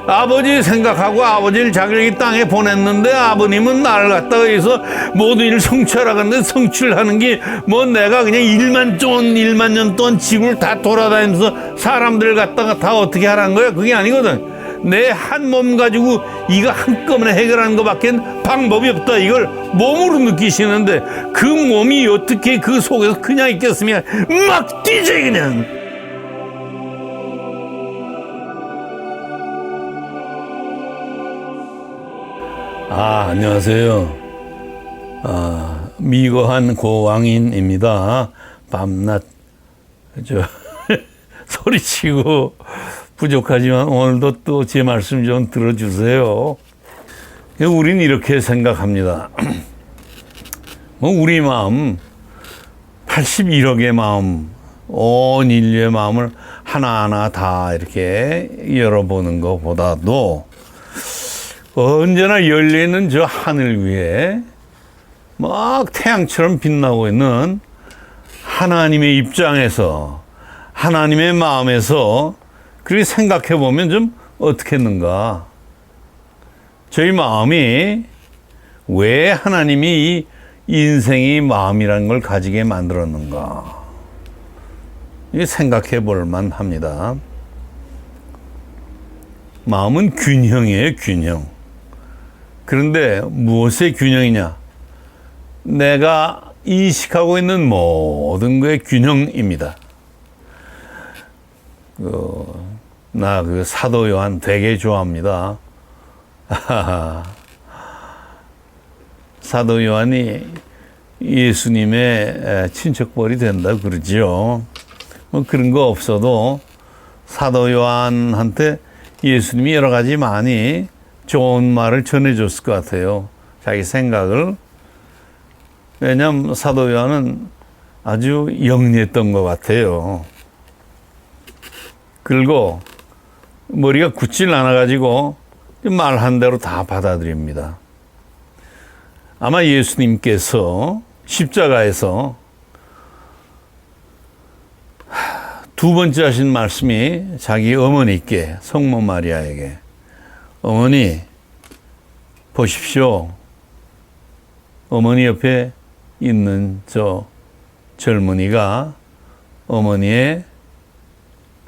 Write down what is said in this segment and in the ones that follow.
아버지 생각하고 아버지를 자기 땅에 보냈는데 아버님은 나를 갖다가 해서 모든 일을 성취하라는데 성취하는 게 뭐 내가 그냥 1만 년 동안 지구를 다 돌아다니면서 사람들을 갖다가 다 어떻게 하라는 거야? 그게 아니거든. 내 한 몸 가지고 이거 한꺼번에 해결하는 것밖에 방법이 없다. 이걸 몸으로 느끼시는데 그 몸이 어떻게 그 속에서 그냥 있겠으면 막 뛰지 그냥. 안녕하세요. 미거한 고왕인입니다. 밤낮 소리치고 부족하지만 오늘도 또 제 말씀 좀 들어주세요. 우린 이렇게 생각합니다. 우리 마음, 81억의 마음, 온 인류의 마음을 하나하나 다 이렇게 열어보는 것보다도 언제나 열려있는 저 하늘 위에 막 태양처럼 빛나고 있는 하나님의 입장에서, 하나님의 마음에서 그렇게 생각해 보면 좀 어떻겠는가? 저희 마음이 왜 하나님이 이 인생이 마음이라는 걸 가지게 만들었는가? 이게 생각해 볼 만합니다. 마음은 균형이에요, 균형. 그런데 무엇의 균형이냐? 내가 인식하고 있는 모든 것의 균형입니다. 나 그 사도 요한 되게 좋아합니다. 사도 요한이 예수님의 친척벌이 된다 그러죠. 뭐 그런 거 없어도 사도 요한한테 예수님이 여러 가지 많이 좋은 말을 전해줬을 것 같아요. 자기 생각을. 왜냐하면 사도 요한은 아주 영리했던 것 같아요. 그리고 머리가 굳질 않아가지고 말한 대로 다 받아들입니다. 아마 예수님께서 십자가에서 두 번째 하신 말씀이 자기 어머니께, 성모 마리아에게, 어머니 보십시오. 어머니 옆에 있는 저 젊은이가 어머니의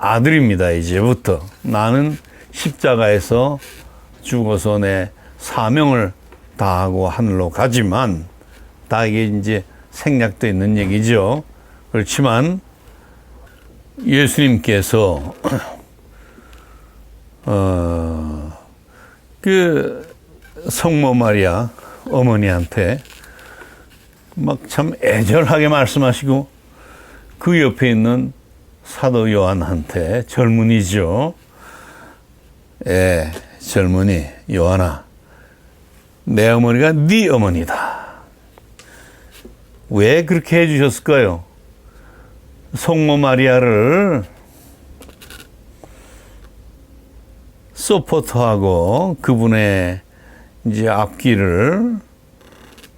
아들입니다. 이제부터 나는 십자가에서 죽어서 내 사명을 다하고 하늘로 가지만, 다 이게 이제 생략되어 있는 얘기죠. 그렇지만 예수님께서 그 성모 마리아 어머니한테 막 참 애절하게 말씀하시고, 그 옆에 있는 사도 요한한테, 젊은이죠. 젊은이 요한아, 내 어머니가 네 어머니다. 왜 그렇게 해주셨을까요? 성모 마리아를 서포트하고 그분의 이제 앞길을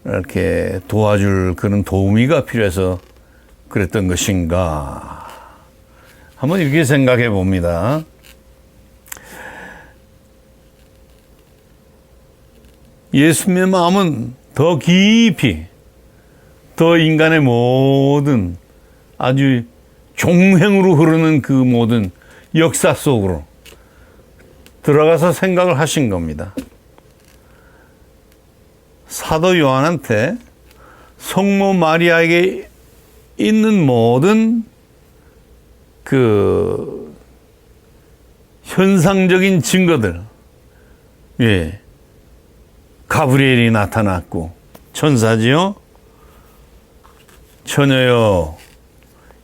이렇게 도와줄 그런 도우미가 필요해서 그랬던 것인가? 한번 이렇게 생각해 봅니다. 예수님의 마음은 더 깊이, 더 인간의 모든 아주 종횡으로 흐르는 그 모든 역사 속으로 들어가서 생각을 하신 겁니다. 사도 요한한테 성모 마리아에게 있는 모든 그 현상적인 증거들, 가브리엘이 나타났고, 천사지요. 처녀여,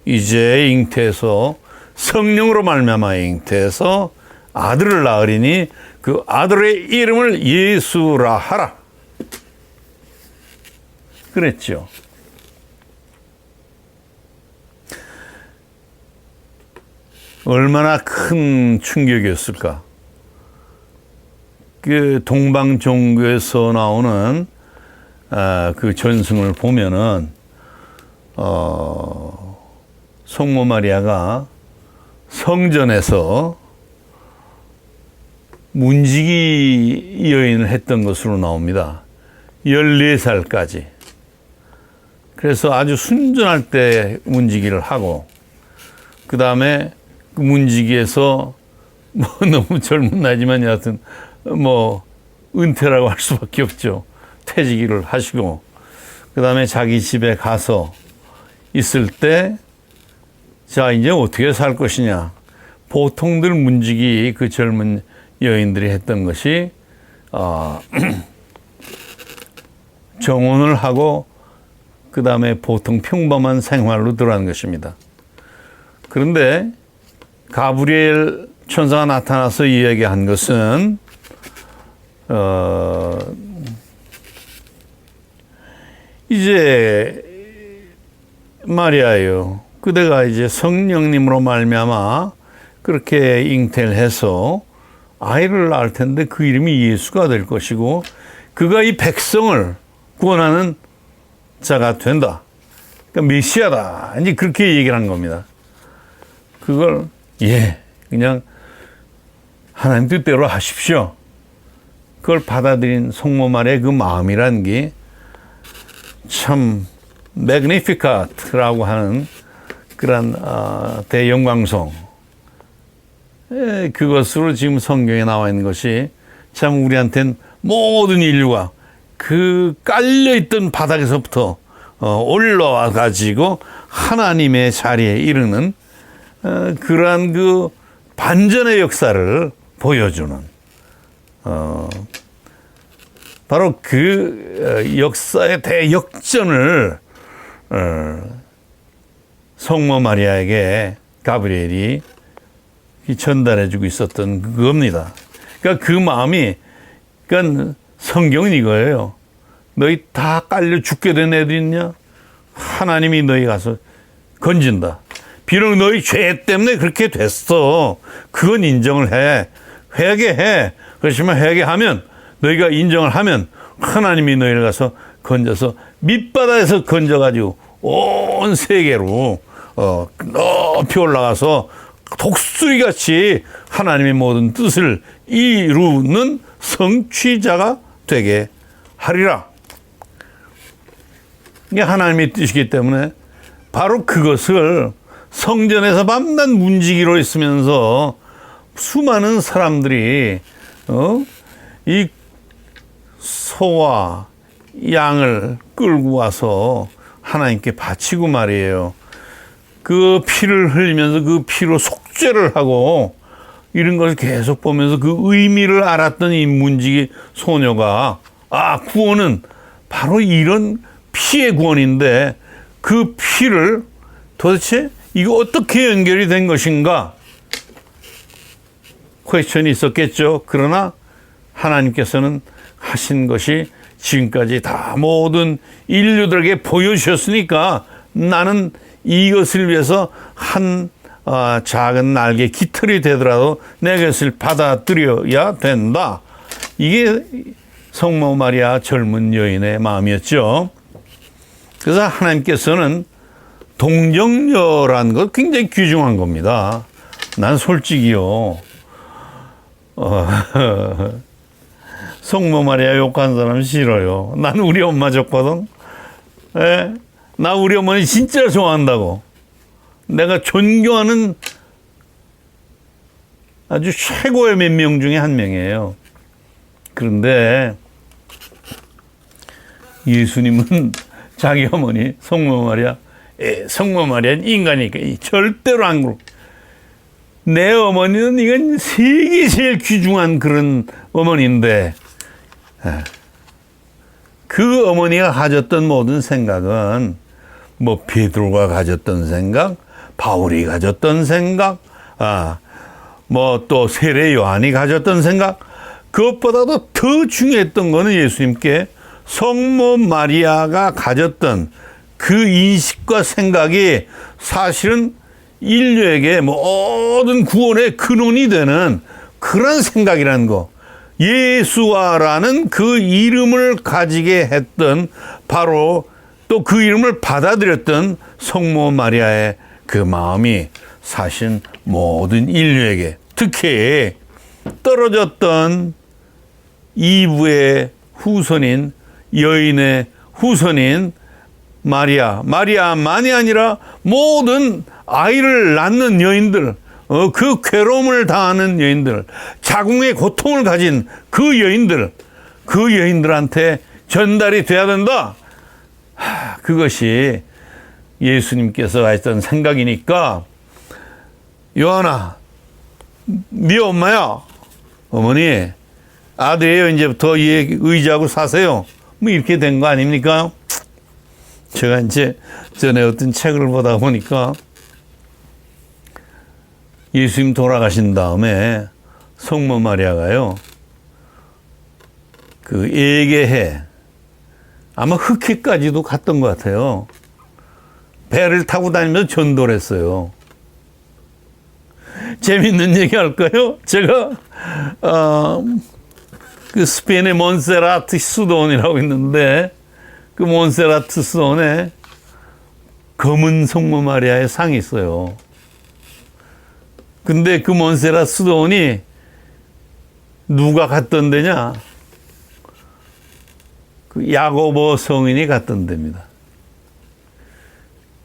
이제 잉태해서 성령으로 말미암아 잉태해서 아들을 낳으리니 그 아들의 이름을 예수라 하라. 그랬죠. 얼마나 큰 충격이었을까. 그 동방 종교에서 나오는 그 전승을 보면은 성모 마리아가 성전에서 문지기 여인을 했던 것으로 나옵니다. 14살까지. 그래서 아주 순전할 때 문지기를 하고, 그 다음에 그 문지기에서 뭐 너무 젊은 나이지만 여하튼 뭐 은퇴라고 할 수밖에 없죠. 퇴직을 하시고, 그 다음에 자기 집에 가서 있을 때, 자, 이제 어떻게 살 것이냐. 보통들 문지기 그 젊은 여인들이 했던 것이, 정혼을 하고, 그 다음에 보통 평범한 생활로 들어가는 것입니다. 그런데 가브리엘 천사가 나타나서 이야기한 것은, 이제 마리아요, 그대가 이제 성령님으로 말미암아 그렇게 잉태를 해서 아이를 낳을 텐데 그 이름이 예수가 될 것이고, 그가 이 백성을 구원하는 자가 된다. 그러니까 메시아다. 이제 그렇게 얘기를 한 겁니다. 그걸 그냥 하나님 뜻대로 하십시오. 그걸 받아들인 성모 마리아의 그 마음이란 게 참 매그니피카트라고 하는 그런 대영광성, 그것으로 지금 성경에 나와 있는 것이 참 우리한테는 모든 인류가 그 깔려있던 바닥에서부터 올라와 가지고 하나님의 자리에 이르는 그러한 그 반전의 역사를 보여주는, 바로 그 역사의 대역전을 성모 마리아에게 가브리엘이 전달해주고 있었던 그겁니다. 그러니까 그 마음이, 그러니까 성경은 이거예요. 너희 다 깔려 죽게 된 애들 있냐? 하나님이 너희 가서 건진다. 비록 너희 죄 때문에 그렇게 됐어. 그건 인정을 해. 회개해. 그렇지만 회개하면, 너희가 인정을 하면 하나님이 너희를 가서 건져서 밑바닥에서 건져가지고 온 세계로 높이 올라가서 독수리같이 하나님의 모든 뜻을 이루는 성취자가 되게 하리라. 이게 하나님의 뜻이기 때문에 바로 그것을 성전에서 밤낮 문지기로 있으면서 수많은 사람들이 이 소와 양을 끌고 와서 하나님께 바치고 말이에요. 그 피를 흘리면서 그 피로 속죄를 하고 이런 걸 계속 보면서 그 의미를 알았던 이 문지기 소녀가, 구원은 바로 이런 피의 구원인데 그 피를 도대체 이거 어떻게 연결이 된 것인가? 퀘스천이 있었겠죠. 그러나 하나님께서는 하신 것이 지금까지 다 모든 인류들에게 보여주셨으니까 나는 이것을 위해서 한 작은 날개 깃털이 되더라도 내 것을 받아들여야 된다. 이게 성모 마리아 젊은 여인의 마음이었죠. 그래서 하나님께서는 동정녀라는 것 굉장히 귀중한 겁니다. 난 솔직히요, 성모 마리아 욕한 사람 싫어요. 난 우리 엄마 좋거든. 나 우리 어머니 진짜 좋아한다고. 내가 존경하는 아주 최고의 몇 명 중에 한 명이에요. 그런데 예수님은 자기 어머니 성모 마리아, 성모 마리아는 인간이니까 절대로 안 그러고, 내 어머니는 이건 세계 제일 귀중한 그런 어머니인데, 그 어머니가 가졌던 모든 생각은 뭐 베드로가 가졌던 생각, 바울이 가졌던 생각, 뭐 또 세례 요한이 가졌던 생각, 그것보다도 더 중요했던 거는 예수님께 성모 마리아가 가졌던 그 인식과 생각이 사실은 인류에게 모든 구원의 근원이 되는 그런 생각이라는 거. 예수와라는 그 이름을 가지게 했던, 바로 또 그 이름을 받아들였던 성모 마리아의 그 마음이 사실 모든 인류에게, 특히 떨어졌던 이브의 후손인 여인의 후손인 마리아만이 아니라 모든 아이를 낳는 여인들, 그 괴로움을 당하는 여인들, 자궁의 고통을 가진 그 여인들한테 전달이 돼야 된다. 그것이 예수님께서 하셨던 생각이니까, 요한아, 네 엄마야, 어머니, 아들이에요. 이제부터 의지하고 사세요. 뭐 이렇게 된 거 아닙니까? 제가 이제 전에 어떤 책을 보다 보니까 예수님 돌아가신 다음에 성모 마리아가요, 그 에게해, 아마 흑해까지도 갔던 것 같아요. 배를 타고 다니면서 전도를 했어요. 재밌는 얘기 할까요? 제가 그 스페인의 몬세라트 수도원이라고 있는데, 그 몬세라트 수도원에 검은 성모 마리아의 상이 있어요. 근데 그 몬세라트 수도원이 누가 갔던 데냐? 그 야고보 성인이 갔던 데입니다.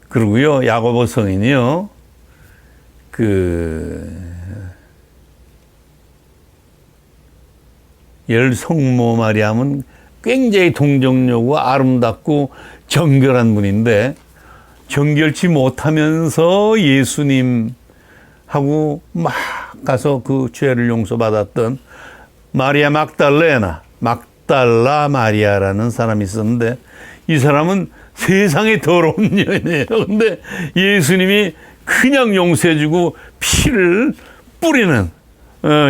그리고요, 야고보 성인이요, 성모 마리아는 굉장히 동정녀고 아름답고 정결한 분인데, 정결치 못하면서 예수님하고 막 가서 그 죄를 용서받았던 마리아 막달라 마리아라는 사람이 있었는데, 이 사람은 세상에 더러운 여인이에요. 근데 예수님이 그냥 용서해주고 피를 뿌리는,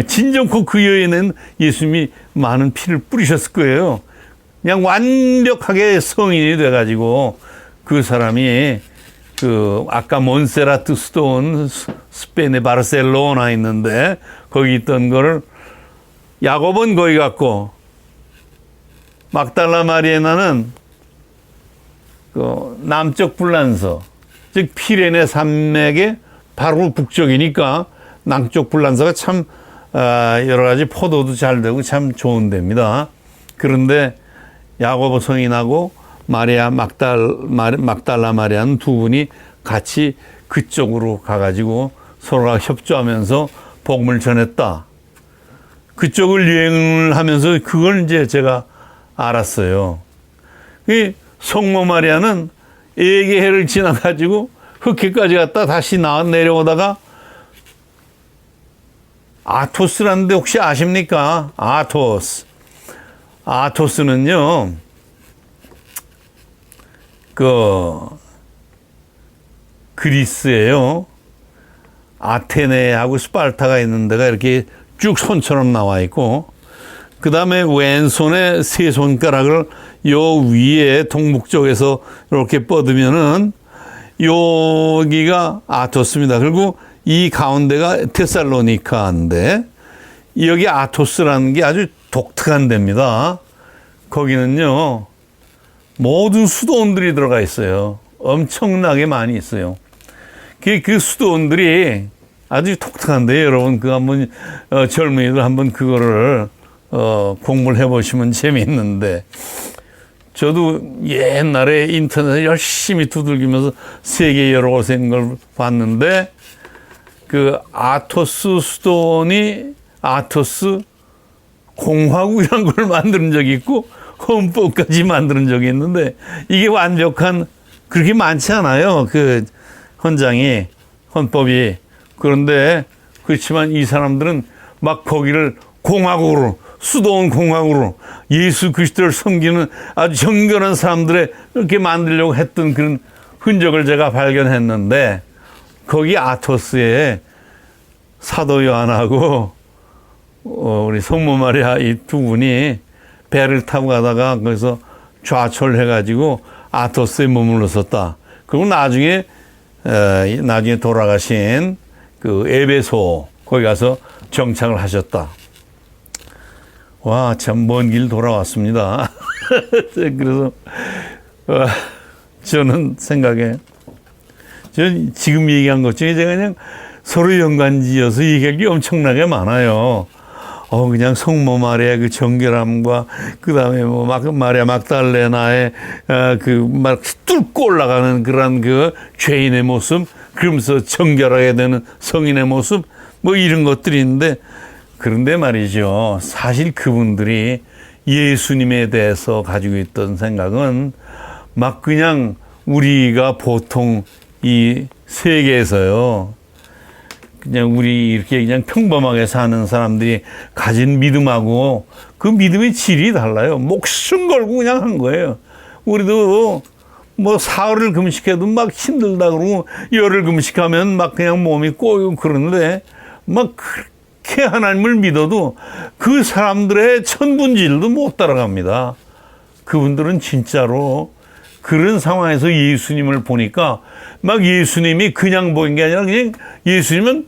진정코 그 여인은 예수님이 많은 피를 뿌리셨을 거예요. 그냥 완벽하게 성인이 돼가지고, 그 사람이 아까 몬세라트 수도원, 스페인의 바르셀로나 있는데 거기 있던 거를, 야곱은 거기 갔고 막달라 마리아는 그 남쪽 불란서, 즉 피레네 산맥의 바로 북쪽이니까 남쪽 불란서가 참 여러 가지 포도도 잘 되고 참 좋은 데입니다. 그런데 야고보 성인하고 막달라 마리아는 두 분이 같이 그쪽으로 가가지고 서로가 협조하면서 복음을 전했다. 그쪽을 여행을 하면서 그걸 이제 제가 알았어요. 이 성모 마리아는 에게해를 지나가지고 흑해까지 갔다 다시 내려오다가 아토스라는 데 혹시 아십니까? 아토스는요, 그리스예요. 아테네하고 스파르타가 있는 데가 이렇게 쭉 손처럼 나와 있고, 그 다음에 왼손에 세 손가락을 요 위에 동북쪽에서 이렇게 뻗으면은 여기가 아토스입니다. 그리고 이 가운데가 테살로니카인데, 여기 아토스라는 게 아주 독특한 데입니다. 거기는요, 모든 수도원들이 들어가 있어요. 엄청나게 많이 있어요. 그 수도원들이 아주 독특한데, 여러분 한번 젊은이들 한번 그거를 공부를 해보시면 재미있는데, 저도 옛날에 인터넷에 열심히 두들기면서 세계 여러 곳에 있는 걸 봤는데, 그 아토스 수도원이 아토스 공화국이라는 걸 만드는 적이 있고 헌법까지 만드는 적이 있는데, 이게 완벽한, 그렇게 많지 않아요. 그 헌법이. 그런데 그렇지만 이 사람들은 막 거기를 공화국으로, 수도원 공화국으로 예수 그리스도를 섬기는 아주 정결한 사람들의 이렇게 만들려고 했던 그런 흔적을 제가 발견했는데, 거기 아토스에 사도 요한하고 우리 성모 마리아 이 두 분이 배를 타고 가다가 거기서 좌철해가지고 아토스에 머물렀었다. 그리고 나중에 돌아가신 그 에베소, 거기 가서 정착을 하셨다. 와, 참 먼 길 돌아왔습니다. 그래서 저는 생각에, 전 지금 얘기한 것 중에 제가 그냥 서로 연관지어서 얘기할 게 엄청나게 많아요. 그냥 성모 마리아의 그 정결함과 그 다음에 뭐 마리아 막달레나의 그 막 뚫고 올라가는 그런 그 죄인의 모습, 그러면서 정결하게 되는 성인의 모습, 뭐 이런 것들이 있는데, 그런데 말이죠. 사실 그분들이 예수님에 대해서 가지고 있던 생각은 막 그냥 우리가 보통 이 세계에서요, 그냥 우리 이렇게 그냥 평범하게 사는 사람들이 가진 믿음하고 그 믿음의 질이 달라요. 목숨 걸고 그냥 한 거예요. 우리도 뭐 사흘을 금식해도 막 힘들다 그러고 열흘 금식하면 막 그냥 몸이 꼬이고 그러는데, 막 그렇게 하나님을 믿어도 그 사람들의 천분질도 못 따라갑니다. 그분들은 진짜로 그런 상황에서 예수님을 보니까 막 예수님이 그냥 보인 게 아니라 그냥 예수님은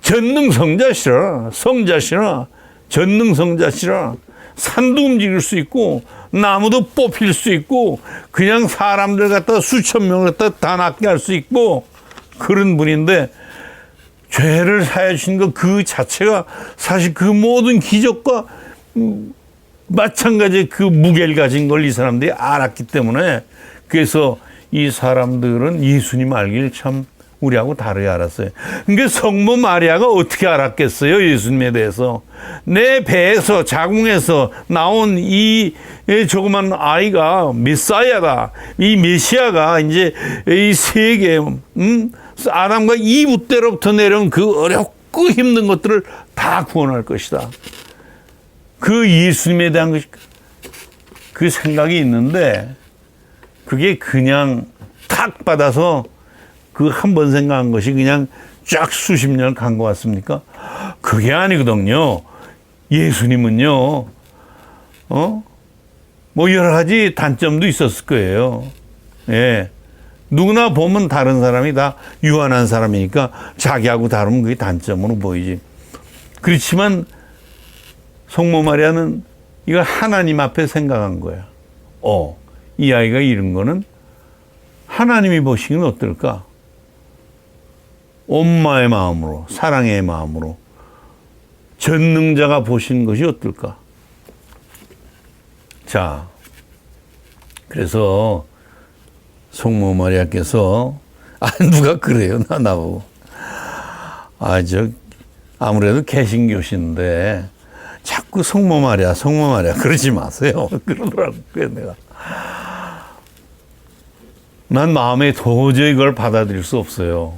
전능성자시라, 성자시라, 전능성자시라, 산도 움직일 수 있고 나무도 뽑힐 수 있고 그냥 사람들 갖다 수천 명을 갖다 다 낫게 할 수 있고 그런 분인데, 죄를 사해 주신 것 그 자체가 사실 그 모든 기적과 마찬가지의 그 무게를 가진 걸 이 사람들이 알았기 때문에, 그래서 이 사람들은 예수님 알길 참 우리하고 다르게 알았어요. 그러니까 성모 마리아가 어떻게 알았겠어요, 예수님에 대해서. 내 배에서 자궁에서 나온 이 조그만 아이가 메사야다, 이 메시아가 이제 이 세계 아담과 이브 때로부터 내려온 그 어렵고 힘든 것들을 다 구원할 것이다. 그 예수님에 대한 그 생각이 있는데, 그게 그냥 탁 받아서 그 한 번 생각한 것이 그냥 쫙 수십 년을 간 것 같습니까? 그게 아니거든요. 예수님은요, 뭐 여러 가지 단점도 있었을 거예요. 예. 누구나 보면 다른 사람이 다 유한한 사람이니까 자기하고 다르면 그게 단점으로 보이지. 그렇지만 성모 마리아는 이걸 하나님 앞에 생각한 거야. 이 아이가 이런 거는 하나님이 보시기는 어떨까? 엄마의 마음으로, 사랑의 마음으로, 전능자가 보시는 것이 어떨까? 자, 그래서 성모 마리아께서, 누가 그래요, 나보고. 아무래도 개신교신데 자꾸 성모 마리아 그러지 마세요. 그러더라고요. 그래서 내가. 난 마음에 도저히 그걸 받아들일 수 없어요.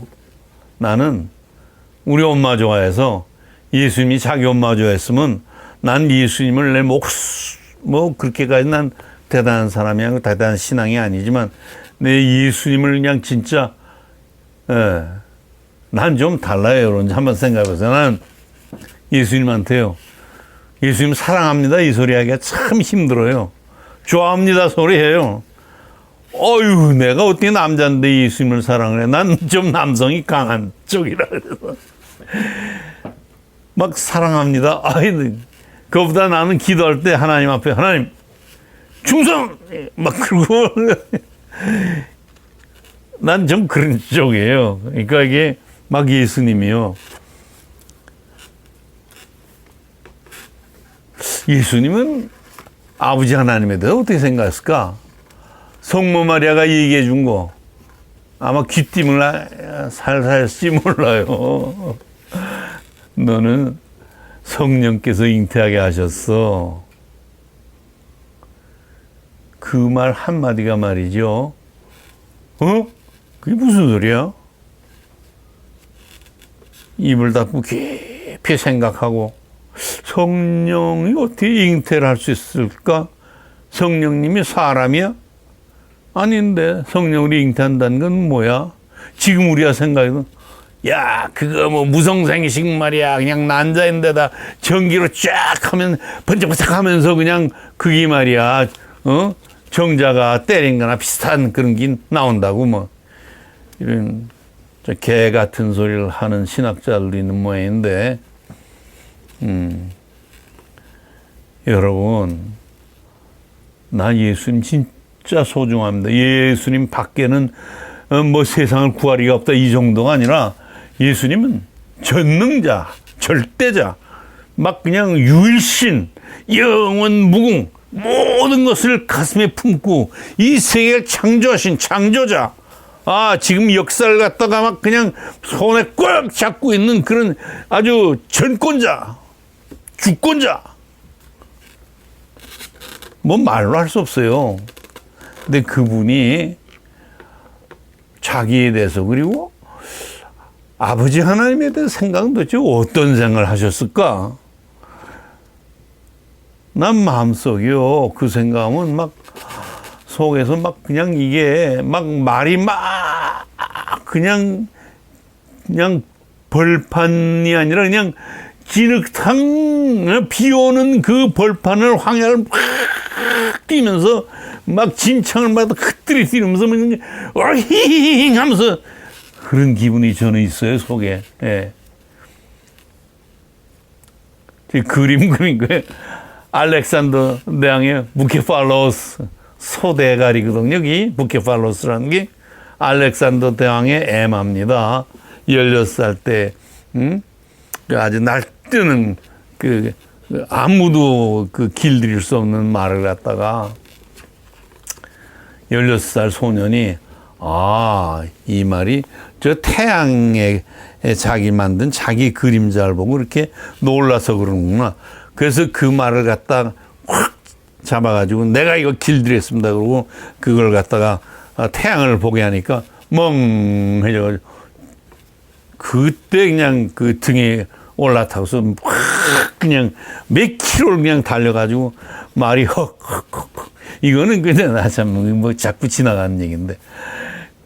나는 우리 엄마 좋아해서, 예수님이 자기 엄마 좋아했으면 난 예수님을 내 뭐 그렇게까지 난 대단한 사람이 아니고 대단한 신앙이 아니지만 내 예수님을 그냥 진짜, 난 좀 달라요. 여러분 한번 생각해 보세요. 난 예수님한테요, 예수님 사랑합니다 이 소리 하기가 참 힘들어요. 좋아합니다 소리해요. 내가 어떻게 남자인데 예수님을 사랑을 해. 난 좀 남성이 강한 쪽이라 그래서 막 사랑합니다. 그거보다 나는 기도할 때 하나님 앞에, 하나님 충성 막 그러고 난 좀 그런 쪽이에요. 그러니까 이게 막 예수님이요, 예수님은 아버지 하나님에 대해서 어떻게 생각했을까? 성모 마리아가 얘기해 준 거 아마 귀띔을 살살 했을지 몰라요. 너는 성령께서 잉태하게 하셨어. 그 말 한마디가 말이죠. 그게 무슨 소리야? 입을 닫고 깊이 생각하고, 성령이 어떻게 잉태를 할 수 있을까? 성령님이 사람이야? 아닌데 성령을 잉태한다는 건 뭐야? 지금 우리가 생각해도 그거 뭐 무성생식 말이야. 그냥 난자인데다 전기로 쫙 하면 번쩍번쩍 하면서 그냥 그게 말이야, 정자가 때린 거나 비슷한 그런 게 나온다고 뭐 이런 개 같은 소리를 하는 신학자들도 있는 모양인데, 여러분, 나 예수님 진짜 소중합니다. 예수님 밖에는 뭐 세상을 구하리가 없다 이 정도가 아니라, 예수님은 전능자, 절대자, 막 그냥 유일신, 영원 무궁, 모든 것을 가슴에 품고 이 세계를 창조하신 창조자, 지금 역사를 갖다가 막 그냥 손에 꽉 잡고 있는 그런 아주 전권자, 주권자. 뭐 말로 할 수 없어요. 근데 그분이 자기에 대해서, 그리고 아버지 하나님에 대해서 생각은 도대체 어떤 생각을 하셨을까? 난 마음속이요, 그 생각은 막 속에서 막 그냥 이게 막 말이 막 그냥 벌판이 아니라 그냥 진흙탕, 비 오는 그 벌판을 황야를 막 뛰면서 막 진창을 막 흩뜨리면서 어히잉 하면서 그런 기분이 저는 있어요, 속에. 예. 그림 그린 거예요. 알렉산더 대왕의 부케팔로스 소대가리거든요. 여기 부케팔로스라는 게 알렉산더 대왕의 애마입니다. 16살 때 아주 날뛰는 아무도 길들일 수 없는 말을 갖다가 16살 소년이 이 말이 저 태양에 자기 만든 자기 그림자를 보고 이렇게 놀라서 그러는구나. 그래서 그 말을 갖다 확 잡아가지고 내가 이거 길들였습니다. 그러고 그걸 갖다가 태양을 보게 하니까 멍해져가지고 그때 그냥 그 등에 올라타고서 확 그냥 몇 킬로를 그냥 달려가지고 말이 헉헉헉. 이거는 그냥 참 뭐 자꾸 지나가는 얘기인데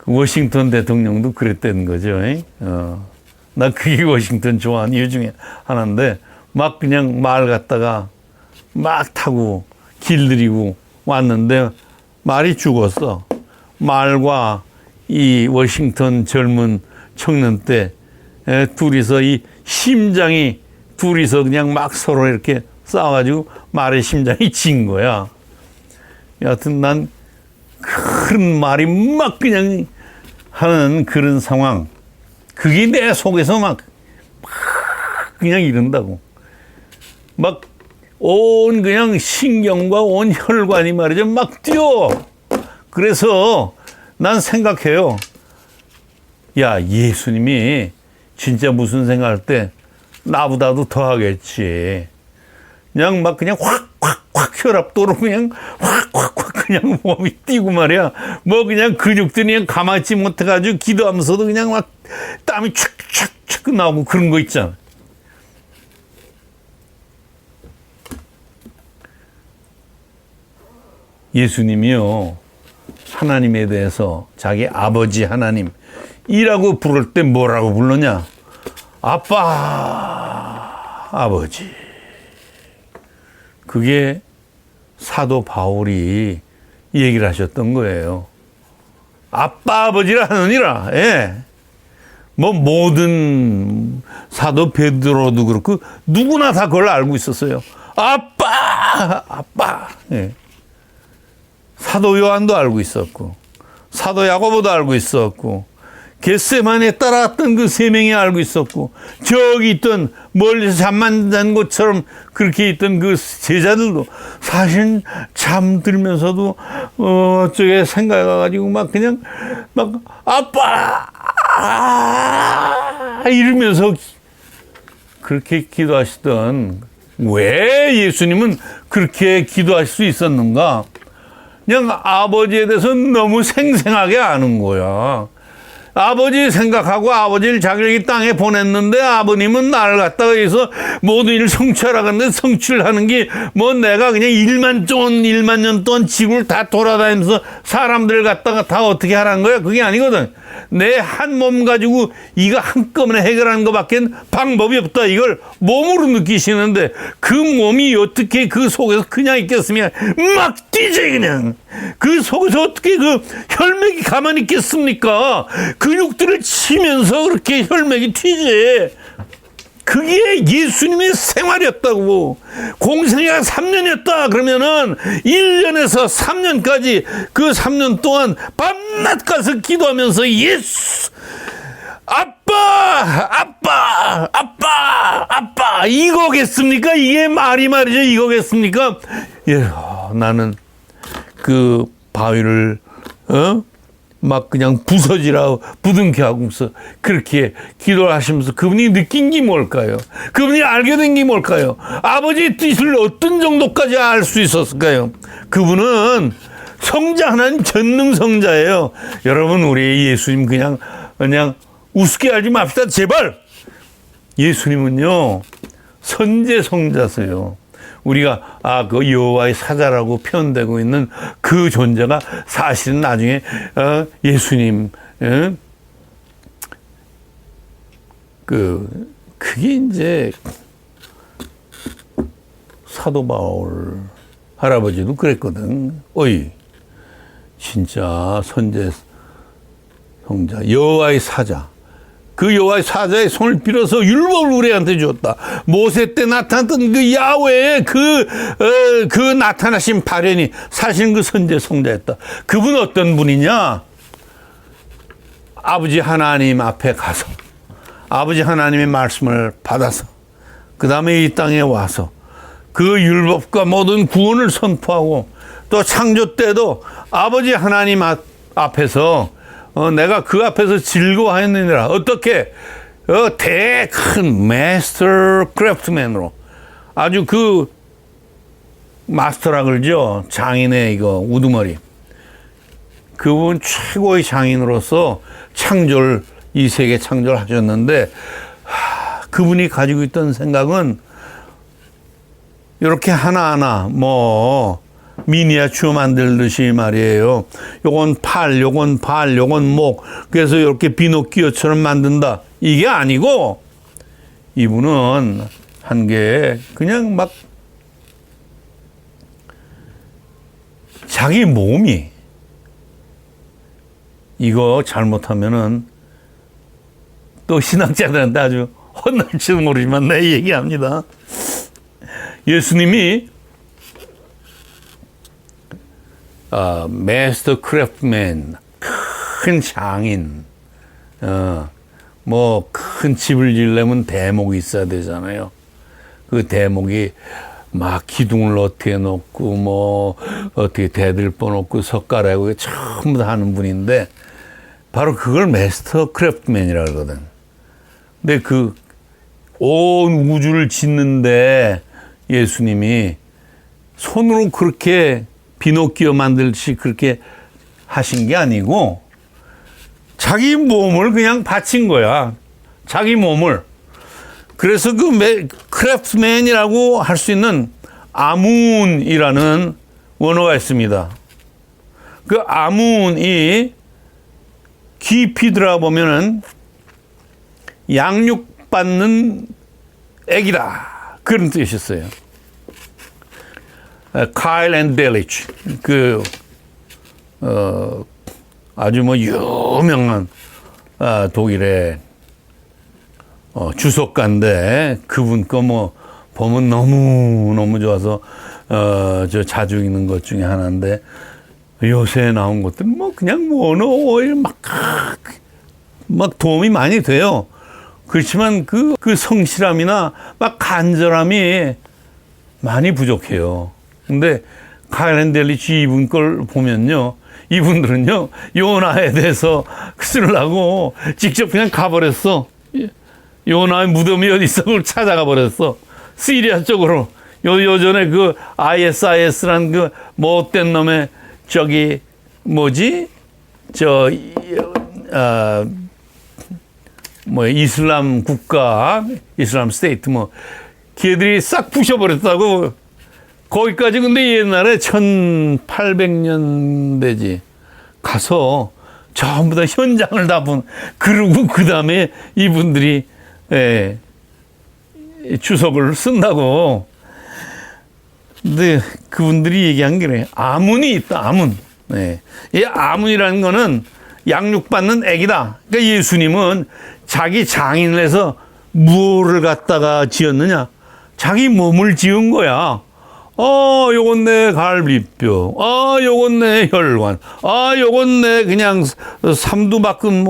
워싱턴 대통령도 그랬다는 거죠. 나 그게 워싱턴 좋아하는 이유 중에 하나인데 막 그냥 말 갖다가 막 타고 길들이고 왔는데 말이 죽었어. 말과 이 워싱턴 젊은 청년 때 둘이서 이 심장이 둘이서 그냥 막 서로 이렇게 싸워가지고 말의 심장이 진 거야. 여하튼 난 큰 말이 막 그냥 하는 그런 상황, 그게 내 속에서 막 그냥 이런다고. 막 온 그냥 신경과 온 혈관이 말이죠 막 뛰어. 그래서 난 생각해요. 야, 예수님이 진짜 무슨 생각할 때 나보다도 더 하겠지. 그냥 막 그냥 확 혈압도로 그냥 확 그냥 몸이 뛰고 말이야. 뭐 그냥 근육들이 그냥 가만히 있지 못해가지고 기도하면서도 그냥 막 땀이 촥촥촥 나오고 그런 거 있잖아. 예수님이요, 하나님에 대해서 자기 아버지 하나님이라고 부를 때 뭐라고 불렀냐? 아빠, 아버지. 그게 사도 바울이 얘기를 하셨던 거예요. 아빠, 아버지라 하느니라. 예. 뭐 모든 사도 베드로도 그렇고 누구나 다 그걸 알고 있었어요. 아빠, 아빠. 예. 사도 요한도 알고 있었고, 사도 야고보도 알고 있었고, 겟세마네에 따라왔던 그 세 명이 알고 있었고, 저기 있던 멀리서 잠만 잔 것처럼 그렇게 있던 그 제자들도 사실 잠들면서도 저게 생각해가지고 막 그냥 막 아빠 이러면서 그렇게 기도하시던, 왜 예수님은 그렇게 기도할 수 있었는가? 그냥 아버지에 대해서 너무 생생하게 아는 거야. 아버지 생각하고 아버지를 자기를 이 땅에 보냈는데 아버님은 나를 갖다가 여기서 모든 일을 성취하라는데 성취하는 게 뭐 내가 그냥 1만 년 동안 지구를 다 돌아다니면서 사람들을 갖다가 다 어떻게 하라는 거야? 그게 아니거든. 내 한 몸 가지고 이거 한꺼번에 해결하는 것밖에 방법이 없다. 이걸 몸으로 느끼시는데 그 몸이 어떻게 그 속에서 그냥 있겠으면 막 뛰지 그냥. 그 속에서 어떻게 그 혈맥이 가만히 있겠습니까? 근육들을 치면서 그렇게 혈맥이 튀지. 그게 예수님의 생활이었다고. 공생애가 3년이었다 그러면은 1년에서 3년까지 그 3년 동안 밤낮 가서 기도하면서 예수 아빠 이거겠습니까? 이게 말이죠. 이거겠습니까? 예, 나는 그 바위를 막 그냥 부서지라 부둥켜 하고서 그렇게 기도를 하시면서 그분이 느낀 게 뭘까요? 그분이 알게 된 게 뭘까요? 아버지의 뜻을 어떤 정도까지 알 수 있었을까요? 그분은 성자 하나님 전능성자예요. 여러분, 우리 예수님 그냥 우습게 알지 맙시다. 제발. 예수님은요 선제성자세요. 우리가 그 여호와의 사자라고 표현되고 있는 그 존재가 사실은 나중에 예수님 그게 이제 사도 바울 할아버지도 그랬거든. 어이, 진짜 선제성자 여호와의 사자. 그 여호와의 사자의 손을 빌어서 율법을 우리한테 줬다. 모세 때 나타났던 그 야훼의 그 나타나신 발현이 사실은 그 선제 성자였다. 그분은 어떤 분이냐? 아버지 하나님 앞에 가서 아버지 하나님의 말씀을 받아서 그 다음에 이 땅에 와서 그 율법과 모든 구원을 선포하고 또 창조 때도 아버지 하나님 앞에서 내가 그 앞에서 즐거워하였느니라. 어떻게? 큰 마스터 크래프트맨으로 아주 그 마스터라 그러죠. 장인의 이거 우두머리. 그분 최고의 장인으로서 이 세계 창조를 하셨는데 그분이 가지고 있던 생각은 이렇게 하나하나 미니어처 만들듯이 말이에요. 요건 팔, 요건 발, 요건 목. 그래서 이렇게 비노키오처럼 만든다. 이게 아니고 이분은 한 게 그냥 막 자기 몸이 이거 잘못하면은 또 신학자들한테 아주 혼날지도 모르지만 내 얘기합니다. 예수님이 마스터 크래프트맨, 큰 장인, 큰 집을 지으려면 대목이 있어야 되잖아요. 그 대목이 막 기둥을 어떻게 놓고, 어떻게 대들보 놓고, 석가래고, 전부 다 하는 분인데, 바로 그걸 마스터 크래프트맨이라 그러거든. 근데 온 우주를 짓는데 예수님이 손으로 그렇게 비노키오 만들듯이 그렇게 하신 게 아니고 자기 몸을 그냥 바친 거야. 자기 몸을. 그래서 크래프트맨이라고 할 수 있는 아문이라는 원어가 있습니다. 그 아문이 깊이 들어보면은 양육받는 애기다. 그런 뜻이었어요. 카일 앤 델리치, 아주 유명한 독일의 주석가인데 그분 거 보면 너무 좋아서 저 자주 읽는 것 중에 하나인데 요새 나온 것들 그냥 원어에 막 도움이 많이 돼요. 그렇지만 그 성실함이나 막 간절함이 많이 부족해요. 근데 카일 앤 델리치 이분 걸 보면요, 이분들은요 요나에 대해서 쓰려고 직접 그냥 가버렸어. 요나의 무덤이 어디 있어? 그걸 찾아가 버렸어. 시리아 쪽으로. 요전에 그 ISIS란 그 못된 놈의 이슬람 국가, 이슬람 스테이트 걔들이 싹 부셔버렸다고. 거기까지 근데 옛날에 1800년대지 가서 전부 다 현장을 다 그러고 그 다음에 이분들이 주석을 쓴다고. 근데 그분들이 얘기한 게 그래. 아문이 있다, 아문. 이 아문이라는 거는 양육받는 애기다. 그러니까 예수님은 자기 장인을 해서 무엇을 갖다가 지었느냐? 자기 몸을 지은 거야. 요건 내 갈비뼈. 요건 내 혈관. 요건 내 그냥 삼두박근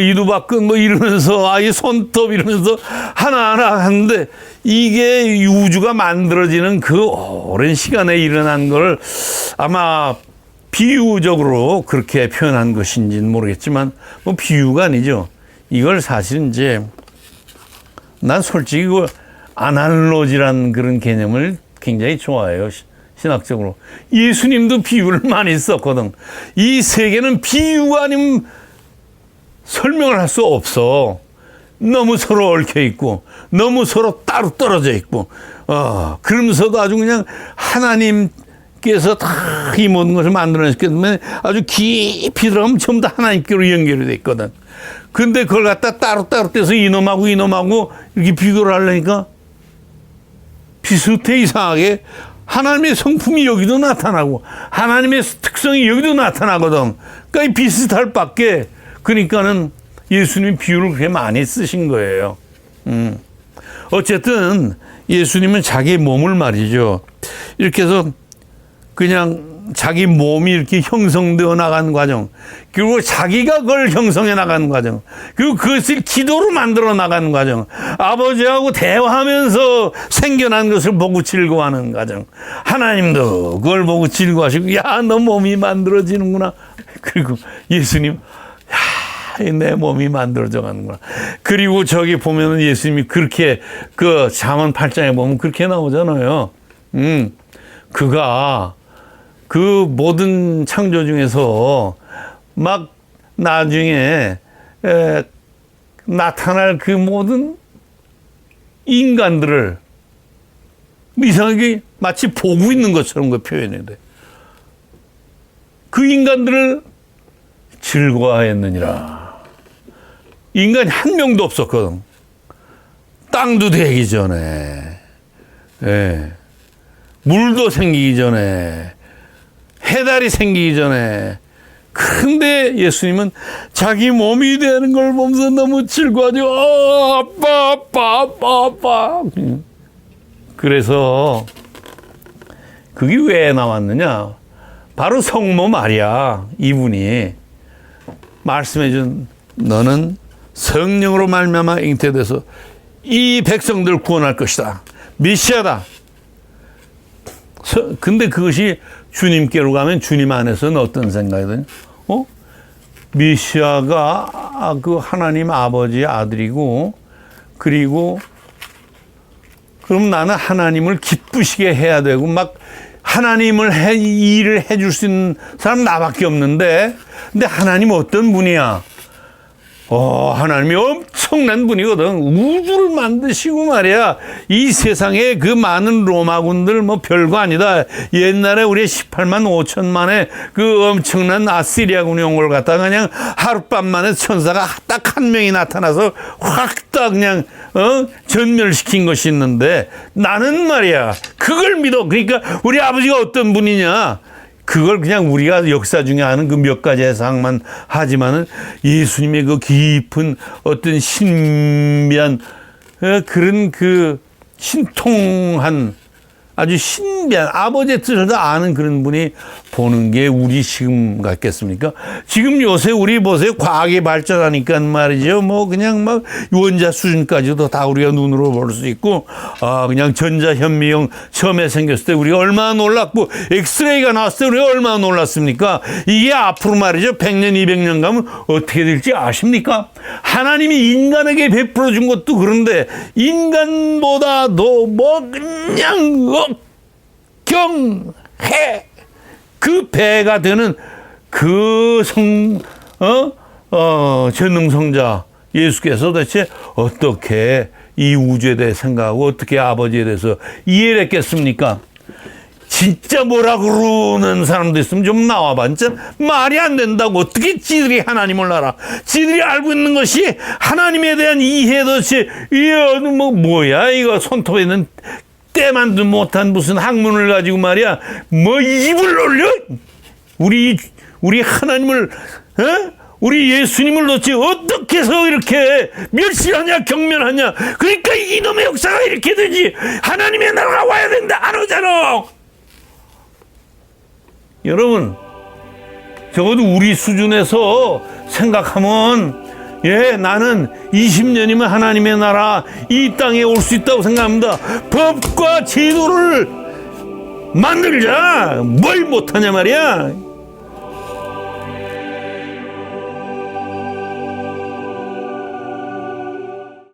이두박근 뭐 이러면서 아예 손톱 이러면서 하나하나 하는데 이게 우주가 만들어지는 그 오랜 시간에 일어난 걸 아마 비유적으로 그렇게 표현한 것인지는 모르겠지만 뭐 비유가 아니죠. 이걸 사실 이제 난 솔직히 그 아날로지란 그런 개념을 굉장히 좋아해요. 신학적으로. 예수님도 비유를 많이 썼거든. 이 세계는 비유가 아니면 설명을 할 수 없어. 너무 서로 얽혀 있고, 너무 서로 따로 떨어져 있고, 그러면서도 아주 그냥 하나님께서 다 이 모든 것을 만들어냈기 때문에 아주 깊이 들어가면 전부 다 하나님께로 연결이 돼 있거든. 근데 그걸 갖다 따로따로 떼서 이놈하고 이렇게 비교를 하려니까 비슷해 이상하게 하나님의 성품이 여기도 나타나고 하나님의 특성이 여기도 나타나거든. 그러니까 이 비슷할 밖에 그러니까는 예수님이 비유를 그렇게 많이 쓰신 거예요. 어쨌든 예수님은 자기 몸을 말이죠. 이렇게 해서 그냥 자기 몸이 이렇게 형성되어 나가는 과정, 그리고 자기가 그걸 형성해 나가는 과정, 그리고 그것을 기도로 만들어 나가는 과정, 아버지하고 대화하면서 생겨난 것을 보고 즐거워하는 과정, 하나님도 그걸 보고 즐거워하시고, 야, 너 몸이 만들어지는구나. 그리고 예수님, 야, 내 몸이 만들어져 가는구나. 그리고 저기 보면은 예수님이 그렇게 그 잠언 8장에 보면 그렇게 나오잖아요. 그가 그 모든 창조 중에서 막 나중에 나타날 그 모든 인간들을 이상하게 마치 보고 있는 것처럼 그 표현해야 돼. 그 인간들을 즐거워했느니라. 인간이 한 명도 없었거든. 땅도 되기 전에, 물도 생기기 전에, 해달이 생기기 전에. 근데 예수님은 자기 몸이 되는 걸 보면서 너무 즐거워하죠. 아빠. 그래서 그게 왜 나왔느냐? 바로 성모 마리아 이분이 말씀해준 너는 성령으로 말미암아 잉태돼서 이 백성들을 구원할 것이다. 메시아다. 근데 그것이 주님께로 가면 주님 안에서는 어떤 생각이든, 메시아가 그 하나님 아버지의 아들이고, 그리고 그럼 나는 하나님을 기쁘시게 해야 되고, 막 하나님을 일을 해줄 수 있는 사람 나밖에 없는데, 근데 하나님 어떤 분이야? 하나님이 엄청난 분이거든. 우주를 만드시고 말이야. 이 세상에 그 많은 로마군들 뭐 별거 아니다. 옛날에 우리 18만 5천만의 그 엄청난 아시리아군이 온 걸 갖다가 그냥 하룻밤 만에 천사가 딱 한 명이 나타나서 확 딱 그냥 전멸시킨 것이 있는데 나는 말이야 그걸 믿어. 그러니까 우리 아버지가 어떤 분이냐? 그걸 그냥 우리가 역사 중에 아는 그 몇 가지 해석만 하지만은 예수님의 그 깊은 어떤 신비한 그런 그 신통한 아주 신비한 아버지의 뜻을 다 아는 그런 분이 보는 게 우리 지금 같겠습니까? 지금 요새 우리 보세요. 과학이 발전하니까 말이죠. 뭐 그냥 막 원자 수준까지도 다 우리가 눈으로 볼 수 있고, 그냥 전자현미경 처음에 생겼을 때 우리가 얼마나 놀랐고, 엑스레이가 나왔을 때 우리가 얼마나 놀랐습니까? 이게 앞으로 말이죠. 100년, 200년 가면 어떻게 될지 아십니까? 하나님이 인간에게 베풀어 준 것도 그런데 인간보다도 뭐 그냥 경해 그 배가 되는 그 전능성자 예수께서 도대체 어떻게 이 우주에 대해 생각하고 어떻게 아버지에 대해서 이해를 했겠습니까? 진짜 뭐라 그러는 사람도 있으면 좀 나와봐. 진짜 말이 안 된다고. 어떻게 지들이 하나님을 알아? 지들이 알고 있는 것이 하나님에 대한 이해도 뭐야 이거 손톱에 있는 때만도 못한 무슨 학문을 가지고 말이야. 뭐 입을 놀려? 우리 하나님을, 우리 예수님을 도대체 어떻게 해서 이렇게 멸시하냐, 경멸하냐. 그러니까 이놈의 역사가 이렇게 되지. 하나님의 나라가 와야 된다. 안 오잖아. 여러분, 적어도 우리 수준에서 생각하면 예, 나는 20년이면 하나님의 나라 이 땅에 올 수 있다고 생각합니다. 법과 제도를 만들자. 뭘 못하냐 말이야.